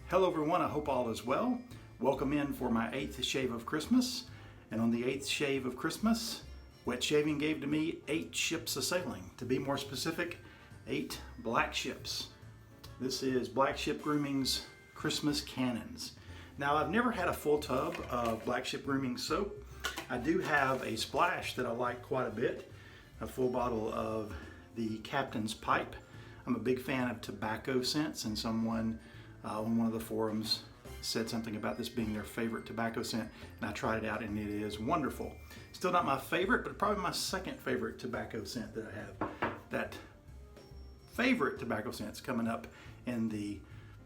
Hello everyone, I hope all is well. Welcome in for my 8th shave of Christmas. And on the 8th shave of Christmas, Wet Shaving gave to me 8 ships a-sailing. To be more specific, 8 black ships. This is Black Ship Grooming's Christmas Cannons. Now I've never had a full tub of Black Ship Grooming soap. I do have a splash that I like quite a bit, a full bottle of the Captain's Pipe. I'm a big fan of tobacco scents, and someone on one of the forums said something about this being their favorite tobacco scent, and I tried it out and it is wonderful. Still not my favorite, but probably my second favorite tobacco scent that I have. That favorite tobacco scent's coming up in the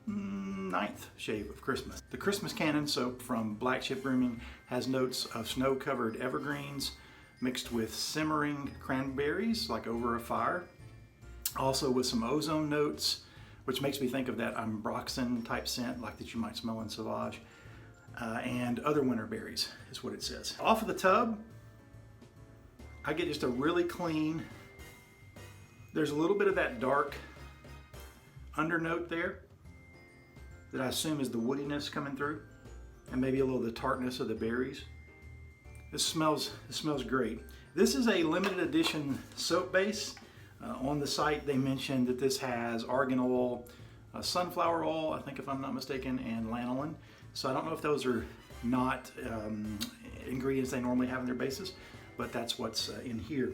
9th shave of Christmas. The Christmas Cannon soap from Black Ship Grooming has notes of snow-covered evergreens mixed with simmering cranberries, like over a fire. Also with some ozone notes, which makes me think of that Ambroxan type scent like that you might smell in Sauvage, and other winter berries is what it says. Off of the tub, I get just a really clean, there's a little bit of that dark undernote there that I assume is the woodiness coming through, and maybe a little of the tartness of the berries. This smells great. This is a limited edition soap base. On the site they mentioned that this has argan oil, sunflower oil, I think if I'm not mistaken, and lanolin. So I don't know if those are not ingredients they normally have in their bases, but that's what's in here.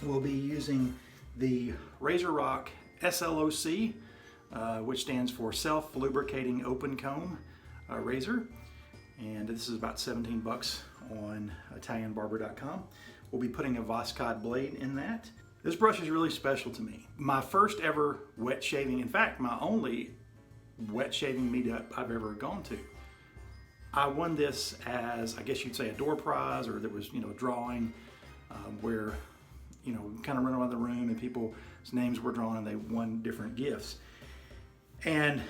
We'll be using the RazorRock SLOC, which stands for Self-Lubricating Open Comb razor. And this is about 17 bucks on ItalianBarber.com. We'll be putting a Voskod blade in that. This brush is really special to me. My first ever wet shaving, in fact, my only wet shaving meetup I've ever gone to. I won this as, I guess you'd say, a door prize, or there was, a drawing where, kind of run around the room and people's names were drawn and they won different gifts. And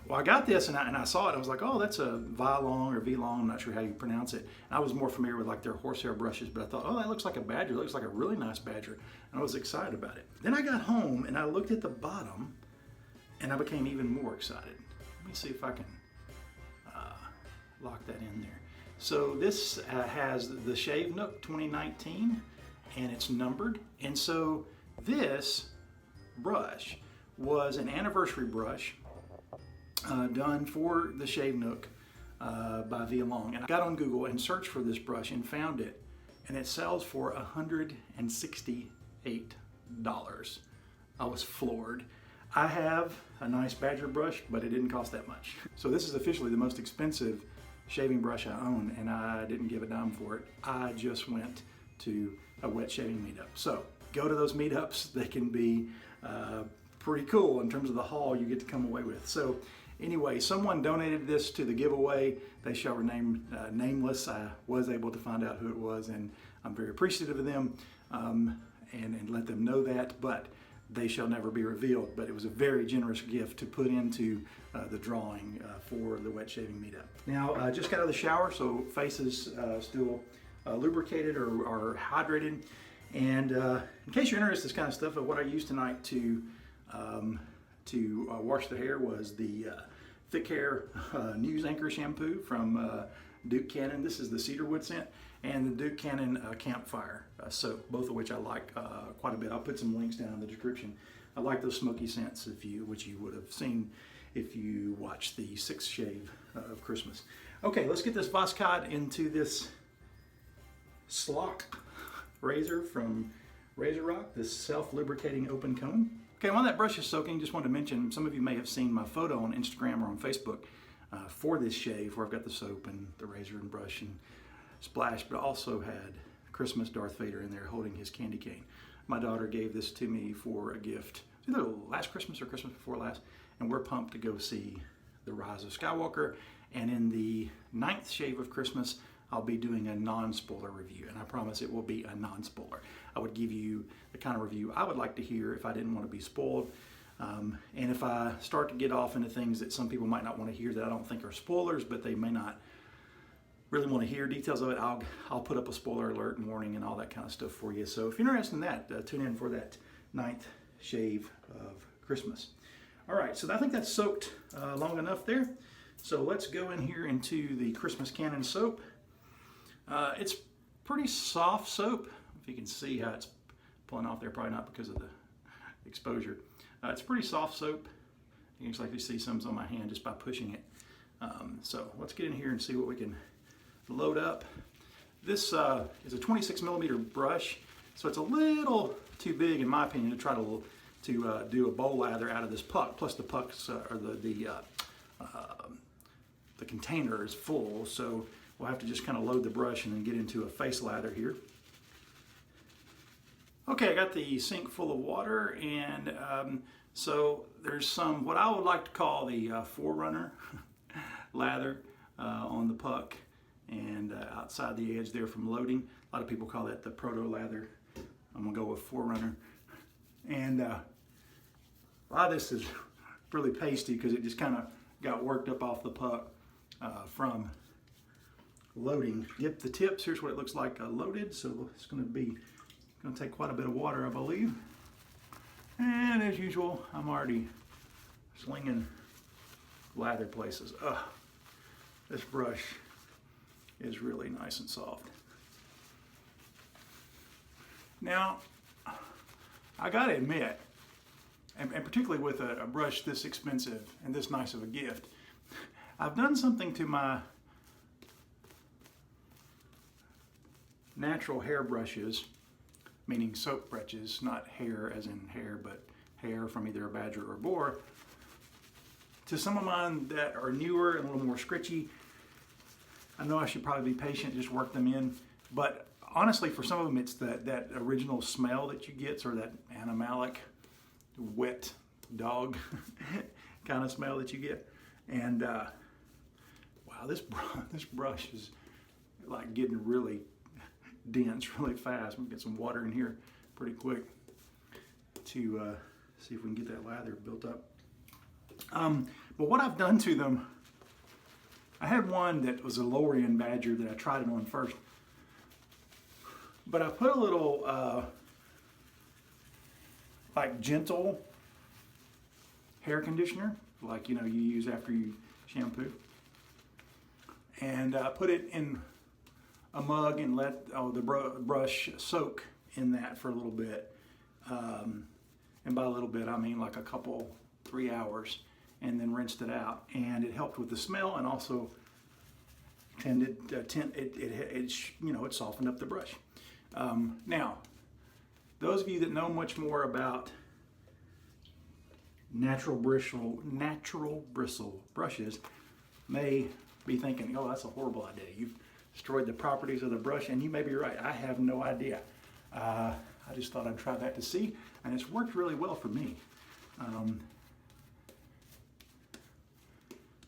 well, I got this and I saw it. I was like, oh, that's a Vie Long or Vie Long. I'm not sure how you pronounce it. And I was more familiar with like their horsehair brushes, but I thought, oh, that looks like a badger. It looks like a really nice badger. And I was excited about it. Then I got home and I looked at the bottom and I became even more excited. Let me see if I can lock that in there. So this has the Shaving Nook 2019 and it's numbered. And so this brush was an anniversary brush done for the Shaving Nook by Vie Long. And I got on Google and searched for this brush and found it, and it sells for $168. I was floored. I have a nice badger brush, but it didn't cost that much. So this is officially the most expensive shaving brush I own, and I didn't give a dime for it. I just went to a wet shaving meetup. So go to those meetups. They can be pretty cool in terms of the haul you get to come away with. So anyway, someone donated this to the giveaway. They shall remain nameless. I was able to find out who it was, and I'm very appreciative of them and let them know that, but they shall never be revealed. But it was a very generous gift to put into the drawing for the wet shaving meetup. Now, I just got out of the shower, so face is still lubricated or hydrated. And in case you're interested in this kind of stuff, what I used tonight to wash the hair was the Thick Hair News Anchor shampoo from Duke Cannon. This is the cedarwood scent, and the Duke Cannon Campfire soap, both of which I like quite a bit. I'll put some links down in the description. I like those smoky scents, which you would have seen if you watched the 6th shave of Christmas. Okay, let's get this Voskod into this SLOC razor from RazorRock, this Self-Lubricating Open Comb. Okay, while that brush is soaking, just wanted to mention, some of you may have seen my photo on Instagram or on Facebook for this shave, where I've got the soap and the razor and brush and splash, but I also had Christmas Darth Vader in there holding his candy cane. My daughter gave this to me for a gift, either last Christmas or Christmas before last, and we're pumped to go see The Rise of Skywalker. And in the 9th shave of Christmas, I'll be doing a non-spoiler review, and I promise it will be a non-spoiler. I would give you the kind of review I would like to hear if I didn't want to be spoiled. And if I start to get off into things that some people might not want to hear that I don't think are spoilers, but they may not really want to hear details of it, I'll put up a spoiler alert and warning and all that kind of stuff for you. So if you're interested in that, tune in for that 9th shave of Christmas. All right, so I think that's soaked long enough there. So let's go in here into the Christmas Cannon soap. It's pretty soft soap. If you can see how it's pulling off there, probably not because of the exposure. It's pretty soft soap. You can actually see some on my hand just by pushing it. So let's get in here and see what we can load up. This is a 26 millimeter brush, so it's a little too big in my opinion to try to do a bowl lather out of this puck. Plus the pucks or the container is full, so we'll have to just kind of load the brush and then get into a face lather here. Okay, I got the sink full of water, and so there's some what I would like to call the forerunner lather on the puck and outside the edge there from loading. A lot of people call that the proto lather. I'm gonna go with forerunner. And a lot of this is really pasty because it just kind of got worked up off the puck from loading. Yep, the tips, here's what it looks like loaded, so it's going to take quite a bit of water, I believe. And as usual, I'm already slinging lather places. This brush is really nice and soft. Now, I gotta admit, and particularly with a brush this expensive and this nice of a gift, I've done something to my natural hair brushes, meaning soap brushes, not hair as in hair, but hair from either a badger or a boar, to some of mine that are newer and a little more scritchy. I know I should probably be patient, just work them in, but honestly, for some of them, it's that original smell that you get, sort of that animalic, wet dog kind of smell that you get. And wow, this brush is like getting really dense really fast. I'm gonna get some water in here pretty quick to see if we can get that lather built up. But what I've done to them, I had one that was a lower end badger that I tried it on first. But I put a little like gentle hair conditioner, like you use after you shampoo, and I put it in a mug and let the brush soak in that for a little bit. And by a little bit, I mean like 3 hours, and then rinsed it out. And it helped with the smell, and also it softened up the brush. Now, those of you that know much more about natural bristle brushes may be thinking, oh, that's a horrible idea. You've destroyed the properties of the brush, and you may be right. I have no idea. I just thought I'd try that to see, and it's worked really well for me.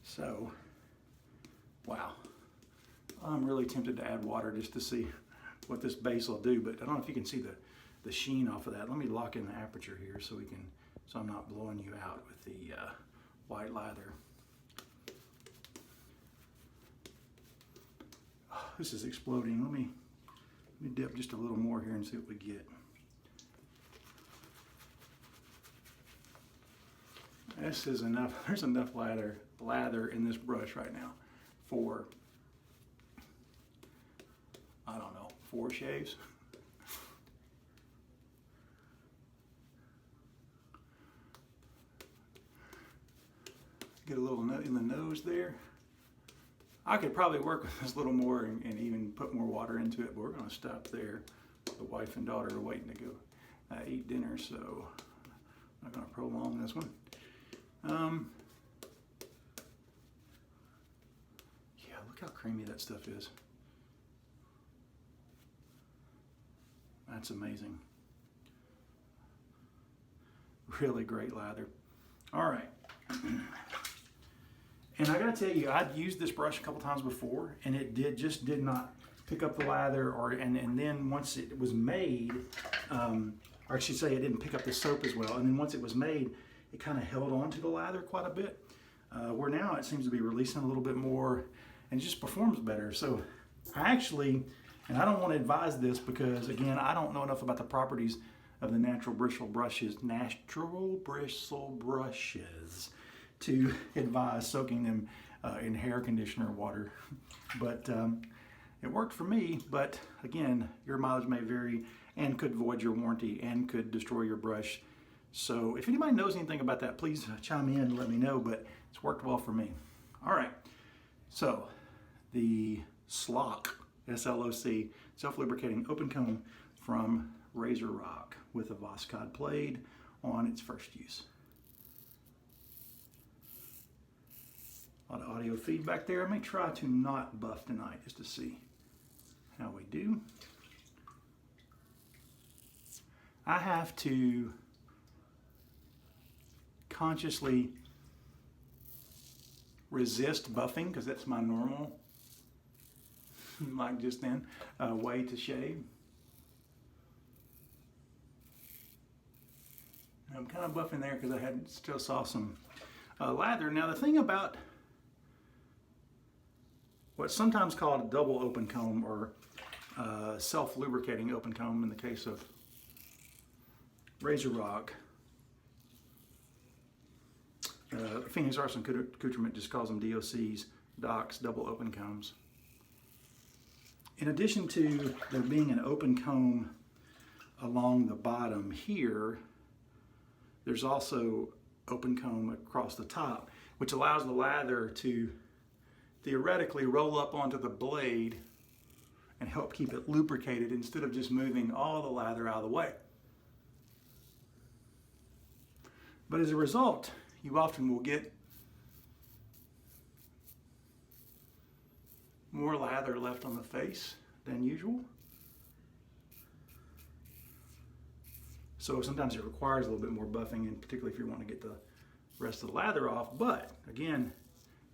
So, wow. I'm really tempted to add water just to see what this base will do, but I don't know if you can see the sheen off of that. Let me lock in the aperture here so I'm not blowing you out with the white lather. Oh, this is exploding. Let me dip just a little more here and see what we get. This is enough. There's enough lather in this brush right now for, I don't know, 4 shaves. Get a little in the nose there. I could probably work with this a little more and even put more water into it, but we're going to stop there. The wife and daughter are waiting to go eat dinner, so I'm not going to prolong this one. Yeah, look how creamy that stuff is. That's amazing. Really great lather. All right. And I gotta tell you, I'd used this brush a couple times before, and it did not pick up the lather, and then once it was made, or I should say, it didn't pick up the soap as well. And then once it was made, it kind of held on to the lather quite a bit. Where now it seems to be releasing a little bit more, and it just performs better. So I actually, and I don't want to advise this because again, I don't know enough about the properties of the natural bristle brushes to advise soaking them in hair conditioner water. But it worked for me, but again, your mileage may vary and could void your warranty and could destroy your brush. So if anybody knows anything about that, please chime in and let me know, but it's worked well for me. All right, so the SLOC, S-L-O-C, Self-Lubricating Open Comb from RazorRock with a Voskod blade on its first use. A lot of audio feedback there. I may try to not buff tonight just to see how we do. I have to consciously resist buffing because that's my normal, like just then, way to shave. I'm kind of buffing there because I still saw some lather. Now the thing about what's sometimes called a double open comb or self-lubricating open comb in the case of RazorRock, Phoenix Arts and Accoutrement just calls them DOCs, docs, double open combs. In addition to there being an open comb along the bottom here, there's also open comb across the top, which allows the lather to theoretically roll up onto the blade and help keep it lubricated instead of just moving all the lather out of the way. But as a result, you often will get more lather left on the face than usual. So sometimes it requires a little bit more buffing, and particularly if you want to get the rest of the lather off. But again,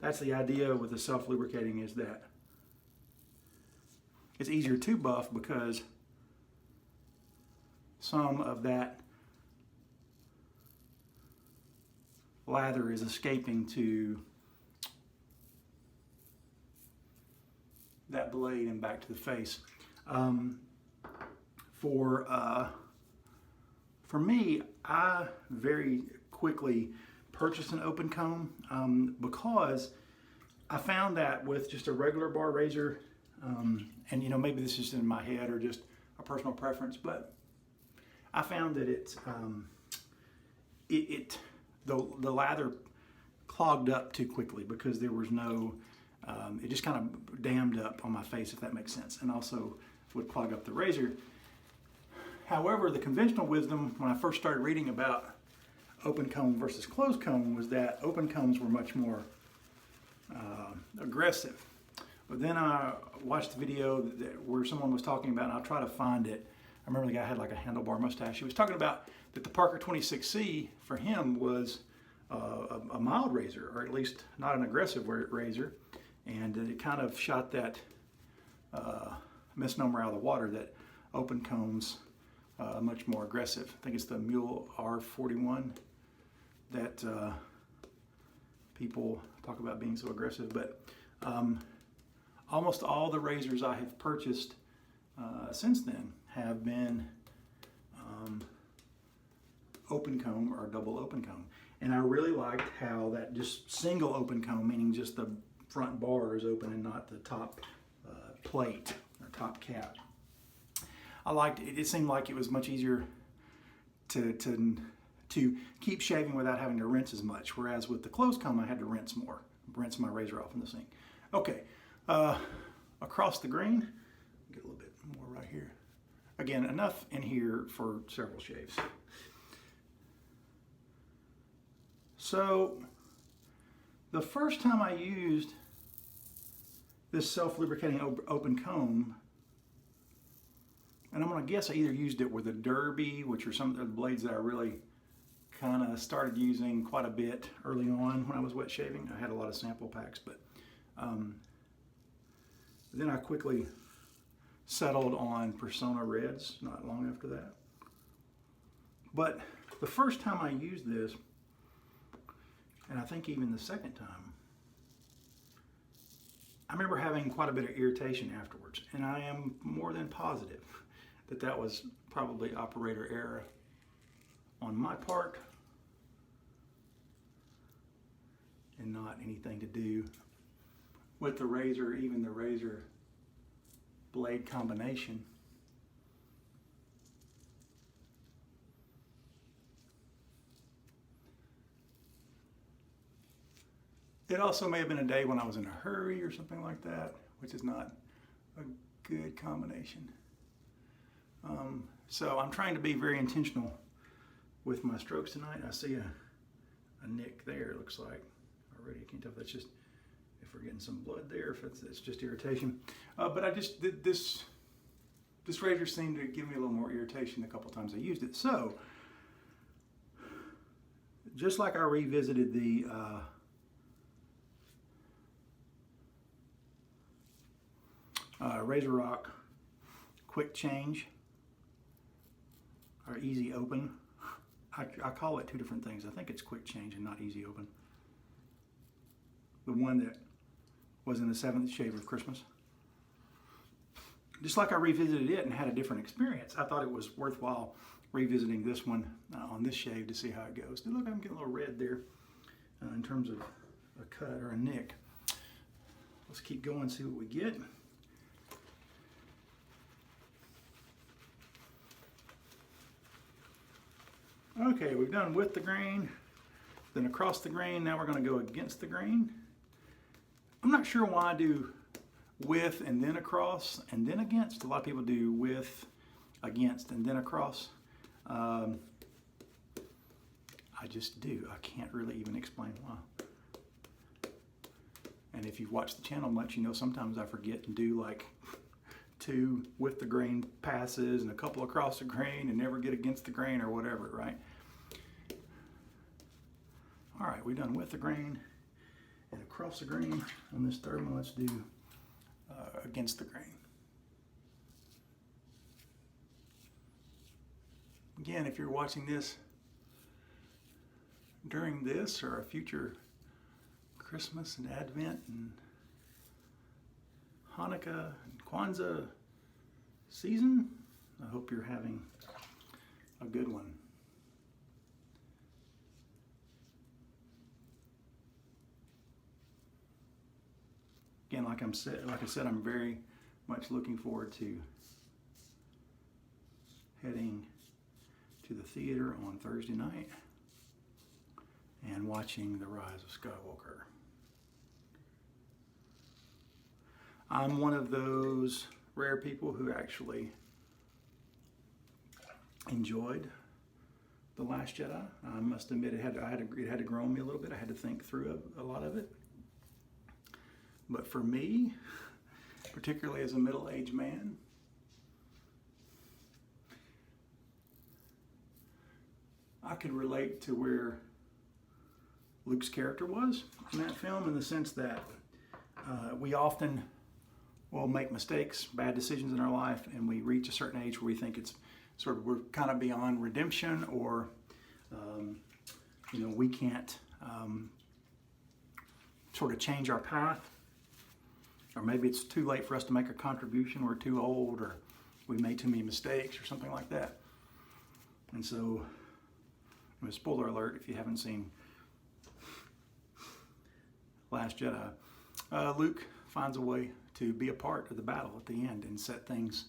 that's the idea with the self-lubricating, is that it's easier to buff because some of that lather is escaping to that blade and back to the face. For me, I very quickly purchased an open comb because I found that with just a regular bar razor, and you know, maybe this is in my head or just a personal preference, but I found that the lather clogged up too quickly because there was no, it just kind of dammed up on my face, if that makes sense, and also would clog up the razor. However, the conventional wisdom when I first started reading about open comb versus closed comb was that open combs were much more aggressive. But then I watched the video where someone was talking about, and I'll try to find it. I remember the guy had like a handlebar mustache. He was talking about that the Parker 26C for him was a mild razor, or at least not an aggressive razor, and it kind of shot that misnomer out of the water that open combs much more aggressive. I think it's the Mule R41 that people talk about being so aggressive, but almost all the razors I have purchased since then have been open comb or double open comb. And I really liked how that just single open comb, meaning just the front bar is open and not the top plate or top cap. I liked it. It seemed like it was much easier to keep shaving without having to rinse as much. Whereas with the closed comb, I had to rinse my razor off in the sink. Okay, across the green, get a little bit more right here. Again, enough in here for several shaves. So the first time I used this self-lubricating open comb, and I'm going to guess I either used it with a Derby, which are some of the blades that I really kind of started using quite a bit early on when I was wet shaving. I had a lot of sample packs, but then I quickly settled on Persona Reds not long after that. But the first time I used this, and I think even the second time, I remember having quite a bit of irritation afterwards, and I am more than positive that that was probably operator error on my part and not anything to do with the razor, even the razor blade combination. It also may have been a day when I was in a hurry or something like that, which is not a good combination. So I'm trying to be very intentional with my strokes tonight. I see a nick there, it looks like. Already, I can't tell if that's just, if we're getting some blood there, if it's just irritation. But I just did this razor seemed to give me a little more irritation a couple times I used it. So, just like I revisited the RazorRock Quick Change, or Easy Open. I call it two different things. I think it's Quick Change and not Easy Open. The one that was in the 7th shave of Christmas. Just like I revisited it and had a different experience, I thought it was worthwhile revisiting this one on this shave to see how it goes. Look, I'm getting a little red there in terms of a cut or a nick. Let's keep going and see what we get. Okay, we've done with the grain, then across the grain. Now we're going to go against the grain. I'm not sure why I do with and then across and then against. A lot of people do with, against, and then across. I just do. I can't really even explain why. And if you've watched the channel much, you know sometimes I forget and do like 2 with the grain passes and a couple across the grain and never get against the grain or whatever, right? All right, we've done with the grain and across the grain. On this third one, let's do against the grain. Again, if you're watching this during this or a future Christmas and Advent and Hanukkah and Kwanzaa season, I hope you're having a good one. Again, like I said, I'm very much looking forward to heading to the theater on Thursday night and watching The Rise of Skywalker. I'm one of those rare people who actually enjoyed The Last Jedi. I must admit it had to grow on me a little bit. I had to think through a lot of it. But for me, particularly as a middle-aged man, I could relate to where Luke's character was in that film, in the sense that we often will make mistakes, bad decisions in our life, and we reach a certain age where we think it's sort of, we're kind of beyond redemption, or you know, we can't sort of change our path, or maybe it's too late for us to make a contribution, we're too old, or we made too many mistakes or something like that. And so, spoiler alert if you haven't seen Last Jedi, Luke finds a way to be a part of the battle at the end and set things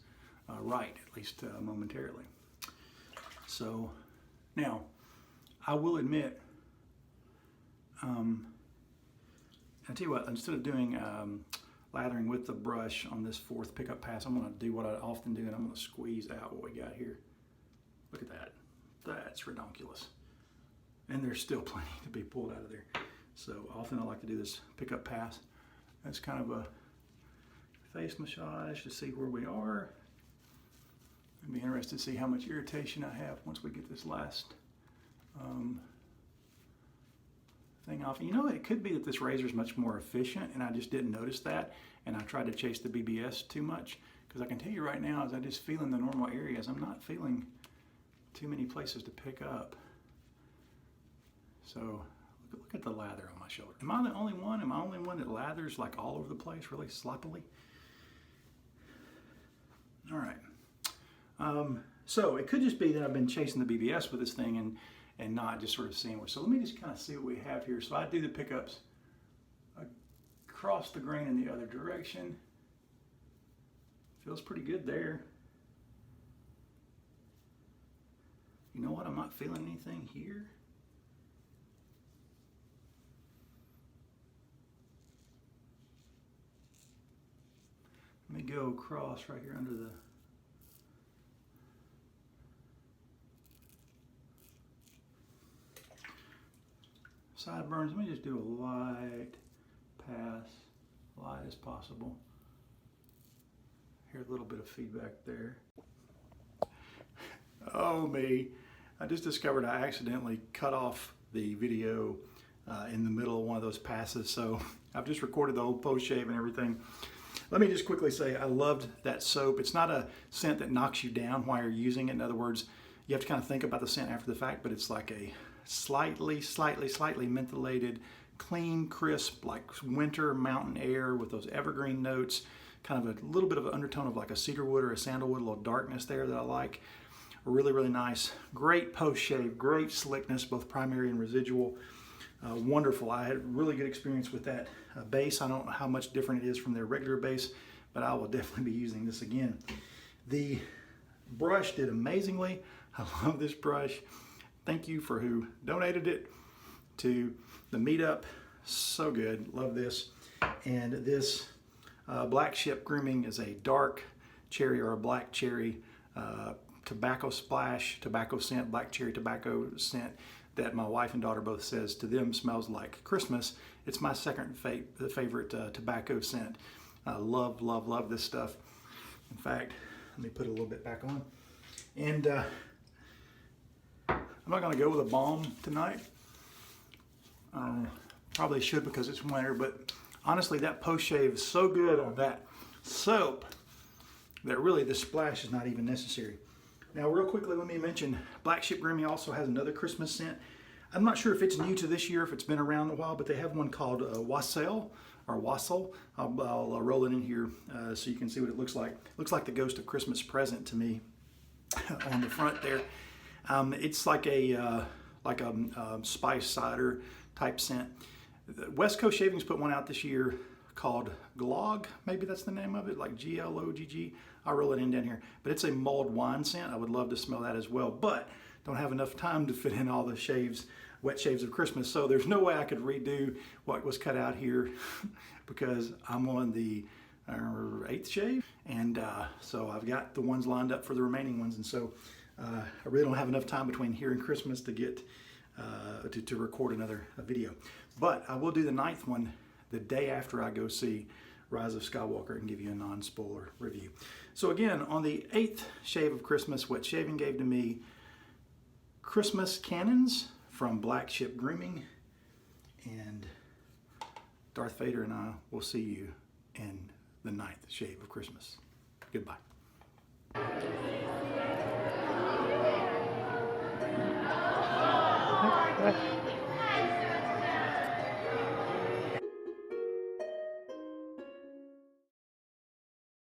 right, at least momentarily. So now, I will admit, I tell you what, instead of doing lathering with the brush on this 4th pickup pass, I'm going to do what I often do, and I'm going to squeeze out what we got here. Look at that. That's redonkulous. And there's still plenty to be pulled out of there. So often I like to do this pickup pass. That's kind of a face massage to see where we are. I'd be interested to see how much irritation I have once we get this last thing off. You know, it could be that this razor is much more efficient and I just didn't notice that, and I tried to chase the BBS too much, because I can tell you right now, as I just feel in the normal areas, I'm not feeling too many places to pick up. So look at the lather on my shoulder. Am I the only one? Am I the only one that lathers like all over the place, really sloppily? All right. So it could just be that I've been chasing the BBS with this thing and not just sort of seeing what. So let me just kind of see what we have here. So I do the pickups across the grain in the other direction. Feels pretty good there. You know what? I'm not feeling anything here. Let me go across right here under the sideburns. Let me just do a light pass, light as possible. Hear a little bit of feedback there. Oh me, I just discovered I accidentally cut off the video in the middle of one of those passes, so I've just recorded the whole post shave and everything. Let me just quickly say I loved that soap. It's not a scent that knocks you down while you're using it. In other words, you have to kind of think about the scent after the fact, but it's like a slightly mentholated, clean, crisp, like winter mountain air with those evergreen notes, kind of a little bit of an undertone of like a cedarwood or a sandalwood, a little darkness there that I like. Really nice. Great post shave, great slickness, both primary and residual. Wonderful. I had a really good experience with that base. I don't know how much different it is from their regular base, but I will definitely be using this again. The brush did amazingly. I love this brush. Thank you for who donated it to the meetup. So good. Love this. And this Black Ship Grooming is a dark cherry or a black cherry tobacco splash, tobacco scent, black cherry tobacco scent that my wife and daughter both says to them smells like Christmas. It's my second favorite tobacco scent. I love this stuff. In fact, let me put a little bit back on. And I'm not gonna go with a balm tonight. Probably should because it's winter, but honestly that post shave is so good on that soap that really the splash is not even necessary. Now real quickly, let me mention Black Ship Grooming also has another Christmas scent. I'm not sure if it's new to this year, if it's been around a while, but they have one called Wassail or Wassel. I'll roll it in here so you can see what it looks like. Looks like the Ghost of Christmas Present to me on the front there. It's like a spice cider type scent. West Coast Shavings put one out this year called Glog, maybe that's the name of it, like Glogg. I'll roll it in down here. But it's a mulled wine scent. I would love to smell that as well, but don't have enough time to fit in all the shaves, wet shaves of Christmas. So there's no way I could redo what was cut out here because I'm on the 8th shave. And so I've got the ones lined up for the remaining ones. And so I really don't have enough time between here and Christmas to get to record another video. But I will do the 9th one the day after I go see Rise of Skywalker and give you a non-spoiler review. So again, on the 8th shave of Christmas, what shaving gave to me, Christmas Cannons from Black Ship Grooming, and Darth Vader and I will see you in the 9th shave of Christmas. Goodbye. What?